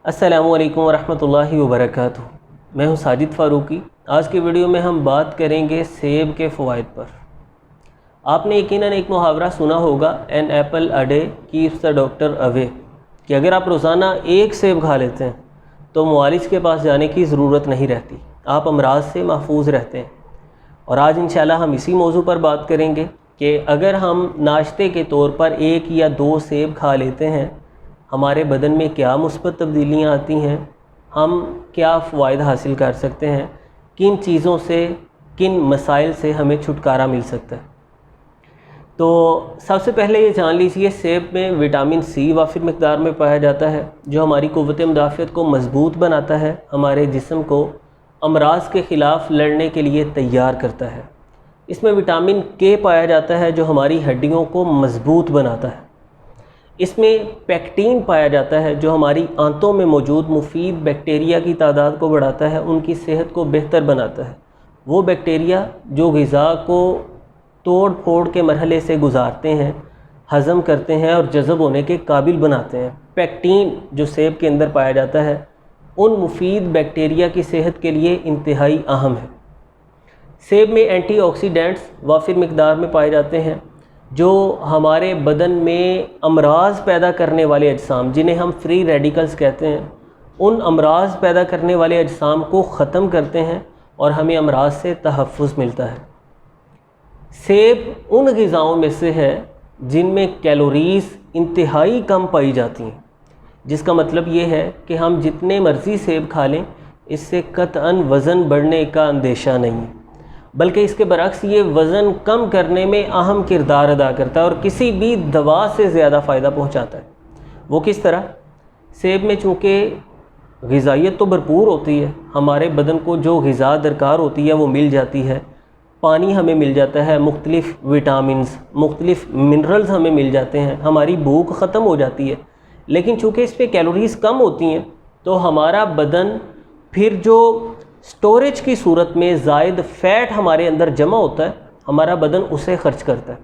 السلام علیکم ورحمۃ اللہ وبرکاتہ۔ میں ہوں ساجد فاروقی۔ آج کی ویڈیو میں ہم بات کریں گے سیب کے فوائد پر۔ آپ نے یقیناً ایک محاورہ سنا ہوگا، an apple a day keeps the doctor away, کہ اگر آپ روزانہ ایک سیب کھا لیتے ہیں تو معالج کے پاس جانے کی ضرورت نہیں رہتی، آپ امراض سے محفوظ رہتے ہیں۔ اور آج انشاءاللہ ہم اسی موضوع پر بات کریں گے کہ اگر ہم ناشتے کے طور پر ایک یا دو سیب کھا لیتے ہیں ہمارے بدن میں کیا مثبت تبدیلیاں آتی ہیں، ہم کیا فوائد حاصل کر سکتے ہیں، کن چیزوں سے، کن مسائل سے ہمیں چھٹکارا مل سکتا ہے۔ تو سب سے پہلے یہ جان لیجیے، سیب میں وٹامن سی وافر مقدار میں پایا جاتا ہے، جو ہماری قوت مدافعت کو مضبوط بناتا ہے، ہمارے جسم کو امراض کے خلاف لڑنے کے لیے تیار کرتا ہے۔ اس میں وٹامن کے پایا جاتا ہے، جو ہماری ہڈیوں کو مضبوط بناتا ہے۔ اس میں پیکٹین پایا جاتا ہے، جو ہماری آنتوں میں موجود مفید بیکٹیریا کی تعداد کو بڑھاتا ہے، ان کی صحت کو بہتر بناتا ہے۔ وہ بیکٹیریا جو غذا کو توڑ پھوڑ کے مرحلے سے گزارتے ہیں، ہضم کرتے ہیں اور جذب ہونے کے قابل بناتے ہیں۔ پیکٹین جو سیب کے اندر پایا جاتا ہے، ان مفید بیکٹیریا کی صحت کے لیے انتہائی اہم ہے۔ سیب میں اینٹی آکسیڈنٹس وافر مقدار میں پائے جاتے ہیں، جو ہمارے بدن میں امراض پیدا کرنے والے اجسام، جنہیں ہم فری ریڈیکلز کہتے ہیں، ان امراض پیدا کرنے والے اجسام کو ختم کرتے ہیں اور ہمیں امراض سے تحفظ ملتا ہے۔ سیب ان غذاؤں میں سے ہے جن میں کیلوریز انتہائی کم پائی جاتی ہیں، جس کا مطلب یہ ہے کہ ہم جتنے مرضی سیب کھا لیں اس سے قطعاً وزن بڑھنے کا اندیشہ نہیں ہے، بلکہ اس کے برعکس یہ وزن کم کرنے میں اہم کردار ادا کرتا ہے اور کسی بھی دوا سے زیادہ فائدہ پہنچاتا ہے۔ وہ کس طرح؟ سیب میں چونکہ غذائیت تو بھرپور ہوتی ہے، ہمارے بدن کو جو غذا درکار ہوتی ہے وہ مل جاتی ہے، پانی ہمیں مل جاتا ہے، مختلف وٹامنز، مختلف منرلز ہمیں مل جاتے ہیں، ہماری بھوک ختم ہو جاتی ہے۔ لیکن چونکہ اس پہ کیلوریز کم ہوتی ہیں تو ہمارا بدن پھر جو سٹوریج کی صورت میں زائد فیٹ ہمارے اندر جمع ہوتا ہے، ہمارا بدن اسے خرچ کرتا ہے،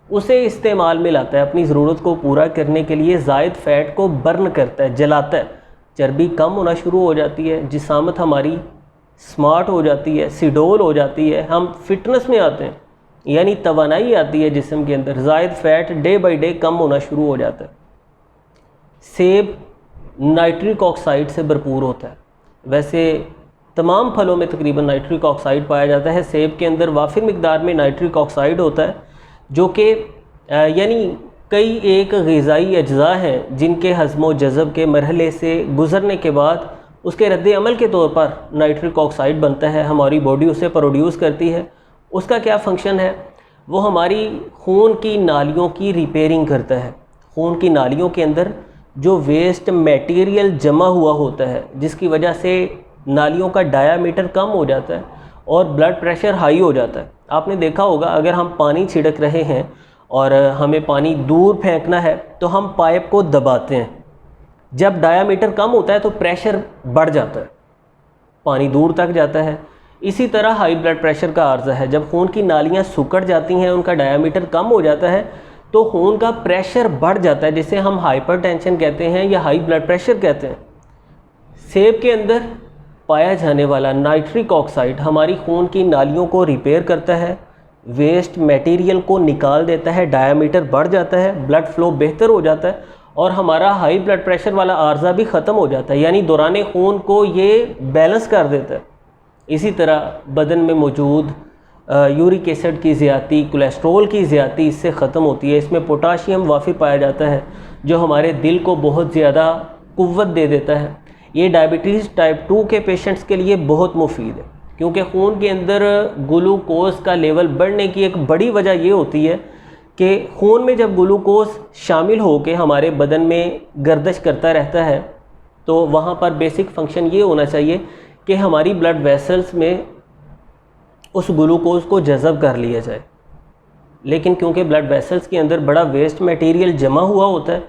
اسے استعمال میں لاتا ہے، اپنی ضرورت کو پورا کرنے کے لیے زائد فیٹ کو برن کرتا ہے، جلاتا ہے۔ چربی کم ہونا شروع ہو جاتی ہے، جسامت ہماری سمارٹ ہو جاتی ہے، سیڈول ہو جاتی ہے، ہم فٹنس میں آتے ہیں، یعنی توانائی آتی ہے جسم کے اندر، زائد فیٹ ڈے بائی ڈے کم ہونا شروع ہو جاتا ہے۔ سیب نائٹرک آکسائڈ سے بھرپور ہوتا ہے، ویسے تمام پھلوں میں تقریباً نائٹرک آکسائڈ پایا جاتا ہے، سیب کے اندر وافر مقدار میں نائٹرک آکسائڈ ہوتا ہے، جو کہ یعنی کئی ایک غذائی اجزاء ہیں جن کے ہضم و جذب کے مرحلے سے گزرنے کے بعد اس کے رد عمل کے طور پر نائٹرک آکسائڈ بنتا ہے، ہماری باڈی اسے پروڈیوس کرتی ہے۔ اس کا کیا فنکشن ہے؟ وہ ہماری خون کی نالیوں کی ریپیئرنگ کرتا ہے۔ خون کی نالیوں کے اندر جو ویسٹ میٹیریل جمع ہوا ہوتا ہے، جس کی وجہ سے نالیوں کا ڈایا میٹر کم ہو جاتا ہے اور بلڈ پریشر ہائی ہو جاتا ہے۔ آپ نے دیکھا ہوگا، اگر ہم پانی چھڑک رہے ہیں اور ہمیں پانی دور پھینکنا ہے تو ہم پائپ کو دباتے ہیں، جب ڈایا میٹر کم ہوتا ہے تو پریشر بڑھ جاتا ہے، پانی دور تک جاتا ہے۔ اسی طرح ہائی بلڈ پریشر کا عارضہ ہے، جب خون کی نالیاں سکڑ جاتی ہیں، ان کا ڈایا میٹر کم ہو جاتا ہے تو خون کا پریشر بڑھ جاتا ہے، جسے ہم ہائپر ٹینشن کہتے ہیں یا ہائی بلڈ پریشر کہتے ہیں۔ سیب کے اندر پایا جانے والا نائٹرک آکسائڈ ہماری خون کی نالیوں کو ریپیئر کرتا ہے، ویسٹ میٹیریل کو نکال دیتا ہے، ڈایا میٹر بڑھ جاتا ہے، بلڈ فلو بہتر ہو جاتا ہے اور ہمارا ہائی بلڈ پریشر والا عارضہ بھی ختم ہو جاتا ہے، یعنی دوران خون کو یہ بیلنس کر دیتا ہے۔ اسی طرح بدن میں موجود یورک ایسڈ کی زیادتی، کولیسٹرول کی زیادتی اس سے ختم ہوتی ہے۔ اس میں پوٹاشیم وافر پایا جاتا ہے، جو ہمارے دل کو بہت زیادہ قوت دے دیتا ہے۔ یہ ڈائبٹیز ٹائپ 2 کے پیشنٹس کے لیے بہت مفید ہے، کیونکہ خون کے اندر گلوکوز کا لیول بڑھنے کی ایک بڑی وجہ یہ ہوتی ہے کہ خون میں جب گلوکوز شامل ہو کے ہمارے بدن میں گردش کرتا رہتا ہے تو وہاں پر بیسک فنکشن یہ ہونا چاہیے کہ ہماری بلڈ ویسلز میں اس گلوکوز کو جذب کر لیا جائے، لیکن کیونکہ بلڈ ویسلز کے اندر بڑا ویسٹ میٹیریل جمع ہوا ہوتا ہے،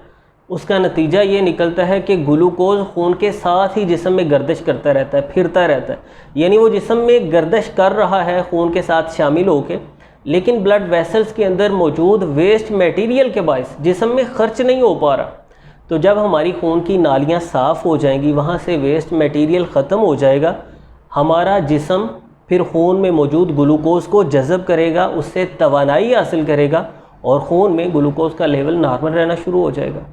اس کا نتیجہ یہ نکلتا ہے کہ گلوکوز خون کے ساتھ ہی جسم میں گردش کرتا رہتا ہے، پھرتا رہتا ہے، یعنی وہ جسم میں گردش کر رہا ہے خون کے ساتھ شامل ہو کے، لیکن بلڈ ویسلز کے اندر موجود ویسٹ میٹیریل کے باعث جسم میں خرچ نہیں ہو پا رہا، تو جب ہماری خون کی نالیاں صاف ہو جائیں گی، وہاں سے ویسٹ میٹیریل ختم ہو جائے گا، ہمارا جسم پھر خون میں موجود گلوکوز کو جذب کرے گا، اس سے توانائی حاصل کرے گا اور خون میں گلوکوز کا لیول نارمل رہنا شروع ہو جائے گا۔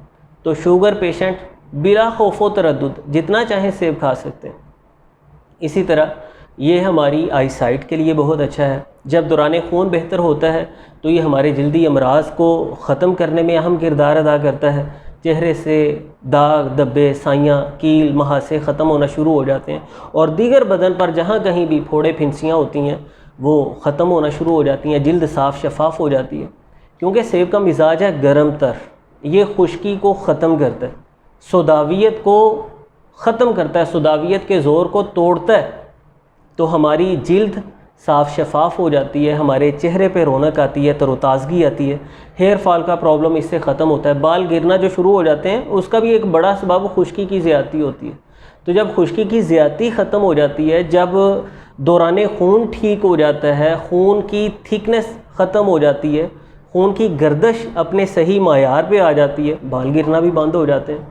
تو شوگر پیشنٹ بلا خوف و تردد جتنا چاہیں سیب کھا سکتے ہیں۔ اسی طرح یہ ہماری آئی سائٹ کے لیے بہت اچھا ہے۔ جب دوران خون بہتر ہوتا ہے تو یہ ہمارے جلدی امراض کو ختم کرنے میں اہم کردار ادا کرتا ہے۔ چہرے سے داغ، دبے، سائیاں، کیل، مہاسے ختم ہونا شروع ہو جاتے ہیں، اور دیگر بدن پر جہاں کہیں بھی پھوڑے پھنسیاں ہوتی ہیں وہ ختم ہونا شروع ہو جاتی ہیں، جلد صاف شفاف ہو جاتی ہے۔ کیونکہ سیب کا مزاج ہے گرم تر، یہ خشکی کو ختم کرتا ہے، سوداویت کو ختم کرتا ہے، سوداویت کے زور کو توڑتا ہے، تو ہماری جلد صاف شفاف ہو جاتی ہے، ہمارے چہرے پہ رونق آتی ہے، تر و تازگی آتی ہے، ہیئر فال کا پرابلم اس سے ختم ہوتا ہے۔ بال گرنا جو شروع ہو جاتے ہیں اس کا بھی ایک بڑا سبب خشکی کی زیادتی ہوتی ہے۔ تو جب خشکی کی زیادتی ختم ہو جاتی ہے، جب دوران خون ٹھیک ہو جاتا ہے، خون کی تھکنس ختم ہو جاتی ہے، خون کی گردش اپنے صحیح معیار پہ آ جاتی ہے، بال گرنا بھی بند ہو جاتے ہیں۔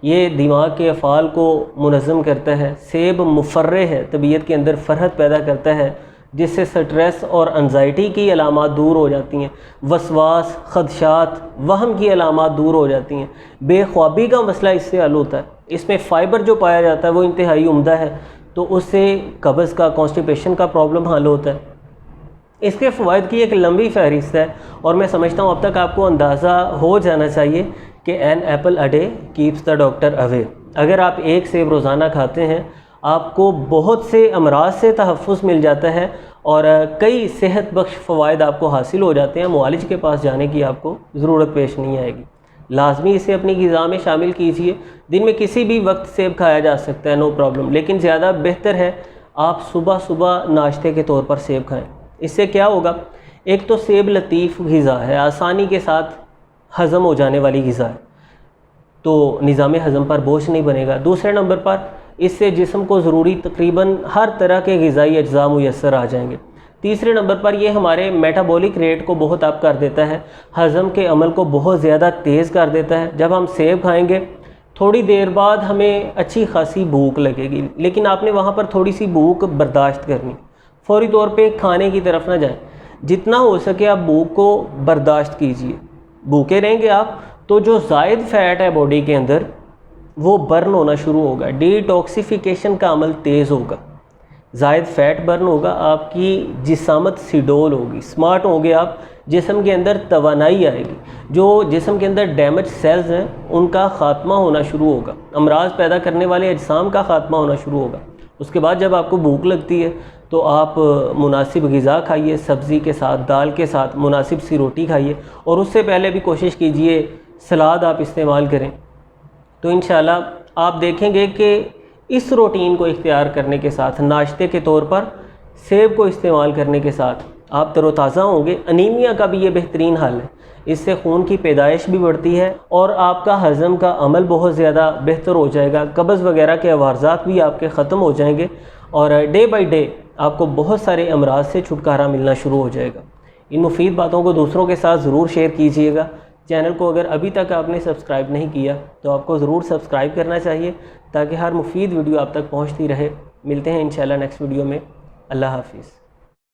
یہ دماغ کے افعال کو منظم کرتا ہے۔ سیب مفرح ہے، طبیعت کے اندر فرحت پیدا کرتا ہے، جس سے سٹریس اور انزائٹی کی علامات دور ہو جاتی ہیں، وسواس، خدشات، وہم کی علامات دور ہو جاتی ہیں، بے خوابی کا مسئلہ اس سے حل ہوتا ہے۔ اس میں فائبر جو پایا جاتا ہے وہ انتہائی عمدہ ہے، تو اس سے قبض کا، کانسٹیپیشن کا پرابلم حل ہوتا ہے۔ اس کے فوائد کی ایک لمبی فہرست ہے، اور میں سمجھتا ہوں اب تک آپ کو اندازہ ہو جانا چاہیے کہ an apple a day keeps the doctor away. اگر آپ ایک سیب روزانہ کھاتے ہیں، آپ کو بہت سے امراض سے تحفظ مل جاتا ہے، اور کئی صحت بخش فوائد آپ کو حاصل ہو جاتے ہیں۔ معالج کے پاس جانے کی آپ کو ضرورت پیش نہیں آئے گی۔ لازمی اسے اپنی غذا میں شامل کیجئے۔ دن میں کسی بھی وقت سیب کھایا جا سکتا ہے، نو پرابلم، لیکن زیادہ بہتر ہے آپ صبح صبح ناشتے کے طور پر سیب کھائیں۔ اس سے کیا ہوگا؟ ایک تو سیب لطیف غذا ہے، آسانی کے ساتھ ہضم ہو جانے والی غذا ہے، تو نظام ہضم پر بوجھ نہیں بنے گا۔ دوسرے نمبر پر اس سے جسم کو ضروری تقریباً ہر طرح کے غذائی اجزاء میسر آ جائیں گے۔ تیسرے نمبر پر یہ ہمارے میٹابولک ریٹ کو بہت اپ کر دیتا ہے، ہضم کے عمل کو بہت زیادہ تیز کر دیتا ہے۔ جب ہم سیب کھائیں گے تھوڑی دیر بعد ہمیں اچھی خاصی بھوک لگے گی، لیکن آپ نے وہاں پر تھوڑی سی بھوک برداشت کرنی، فوری طور پہ کھانے کی طرف نہ جائیں۔ جتنا ہو سکے آپ بھوک کو برداشت کیجئے۔ بھوکے رہیں گے آپ تو جو زائد فیٹ ہے باڈی کے اندر وہ برن ہونا شروع ہوگا، ڈی ٹاکسیفیکیشن کا عمل تیز ہوگا، زائد فیٹ برن ہوگا، آپ کی جسامت سیڈول ہوگی، سمارٹ ہوگے آپ، جسم کے اندر توانائی آئے گی، جو جسم کے اندر ڈیمیج سیلز ہیں ان کا خاتمہ ہونا شروع ہوگا، امراض پیدا کرنے والے اجسام کا خاتمہ ہونا شروع ہوگا۔ اس کے بعد جب آپ کو بھوک لگتی ہے تو آپ مناسب غذا کھائیے، سبزی کے ساتھ، دال کے ساتھ مناسب سی روٹی کھائیے، اور اس سے پہلے بھی کوشش کیجئے سلاد آپ استعمال کریں۔ تو انشاءاللہ آپ دیکھیں گے کہ اس روٹین کو اختیار کرنے کے ساتھ، ناشتے کے طور پر سیب کو استعمال کرنے کے ساتھ آپ تر و تازہ ہوں گے۔ انیمیا کا بھی یہ بہترین حل ہے، اس سے خون کی پیدائش بھی بڑھتی ہے اور آپ کا ہضم کا عمل بہت زیادہ بہتر ہو جائے گا، قبض وغیرہ کے عوارضات بھی آپ کے ختم ہو جائیں گے، اور ڈے بائی ڈے آپ کو بہت سارے امراض سے چھٹکارا ملنا شروع ہو جائے گا۔ ان مفید باتوں کو دوسروں کے ساتھ ضرور شیئر کیجئے گا۔ چینل کو اگر ابھی تک آپ نے سبسکرائب نہیں کیا تو آپ کو ضرور سبسکرائب کرنا چاہیے، تاکہ ہر مفید ویڈیو آپ تک پہنچتی رہے۔ ملتے ہیں انشاءاللہ نیکسٹ ویڈیو میں۔ اللہ حافظ۔